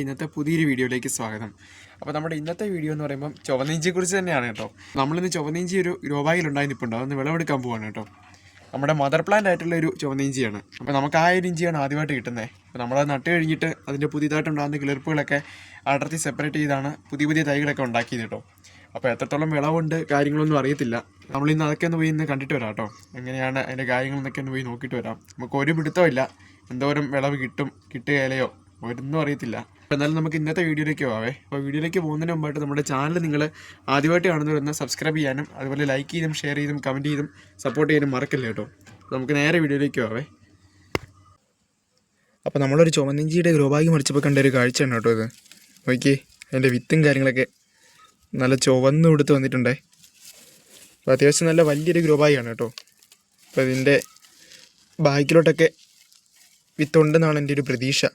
ഇന്നത്തെ പുതിയൊരു വീഡിയോയിലേക്ക് സ്വാഗതം. അപ്പോൾ നമ്മുടെ ഇന്നത്തെ വീഡിയോ എന്ന് പറയുമ്പം ചുവന്നിഞ്ചിയെക്കുറിച്ച് തന്നെയാണ് കേട്ടോ. നമ്മളിന്ന് ചുവന്നിഞ്ചി ഒരു ഗ്രോബാഗിൽ നിൽപ്പുണ്ട്, അതൊന്ന് വിളവെടുക്കാൻ പോവാണ് കേട്ടോ. നമ്മുടെ മദർ പ്ലാന്റ് ആയിട്ടുള്ള ഒരു ചുവന്നിഞ്ചിയാണ്. അപ്പോൾ നമുക്ക് ആ ഒരു ഇഞ്ചിയാണ് ആദ്യമായിട്ട് കിട്ടുന്നത്. അപ്പോൾ നമ്മളത് നട്ട് കഴിഞ്ഞിട്ട് അതിൻ്റെ പുതിയതായിട്ടുണ്ടാകുന്ന കിളിർപ്പുകളൊക്കെ അടർത്തി സെപ്പറേറ്റ് ചെയ്താണ് പുതിയ തൈകളൊക്കെ ഉണ്ടാക്കിയത് കേട്ടോ. അപ്പോൾ എത്രത്തോളം വിളവുണ്ട് കാര്യങ്ങളൊന്നും അറിയത്തില്ല. നമ്മളിന്ന് അതൊക്കെ ഒന്ന് പോയി ഇന്ന് കണ്ടിട്ട് വരാം കേട്ടോ. എങ്ങനെയാണ് അതിൻ്റെ കാര്യങ്ങളെന്നൊക്കെ ഒന്ന് പോയി നോക്കിയിട്ട് വരാം. നമുക്ക് ഒരു പിടുത്തമില്ല എന്തോരം വിളവ് കിട്ടുകയില്ലയോ ഒന്നും അറിയത്തില്ല. അപ്പോൾ എന്നാലും നമുക്ക് ഇന്നത്തെ വീഡിയോയിലേക്ക് പോവേ. അപ്പോൾ വീഡിയോയിലേക്ക് പോകുന്നതിന് മുമ്പായിട്ട് നമ്മുടെ ചാനൽ നിങ്ങൾ ആദ്യമായിട്ട് കാണുന്നവരൊന്ന് സബ്സ്ക്രൈബ് ചെയ്യാനും അതുപോലെ ലൈക്ക് ചെയ്തും ഷെയർ ചെയ്തും കമൻറ്റ് ചെയ്തും സപ്പോർട്ട് ചെയ്യാനും മറക്കല്ലേ കേട്ടോ. നമുക്ക് നേരെ വീഡിയോയിലേക്ക് പോവേ. അപ്പോൾ നമ്മളൊരു ചുവന്നിഞ്ചിയുടെ ഗ്രോബാഗ് മറിച്ചപ്പോൾ കണ്ട ഒരു കാഴ്ചയാണ് കേട്ടോ ഇത്. നോക്കിയേ, അതിൻ്റെ വിത്തും കാര്യങ്ങളൊക്കെ നല്ല ചുവന്ന് കൊടുത്ത് വന്നിട്ടുണ്ടേ. അപ്പോൾ അത്യാവശ്യം നല്ല വലിയൊരു ഗ്രോബാഗാണ് കേട്ടോ. അപ്പോൾ ഇതിൻ്റെ ബാക്കിലോട്ടൊക്കെ വിത്തുണ്ടെന്നാണ് എൻ്റെ ഒരു പ്രതീക്ഷ.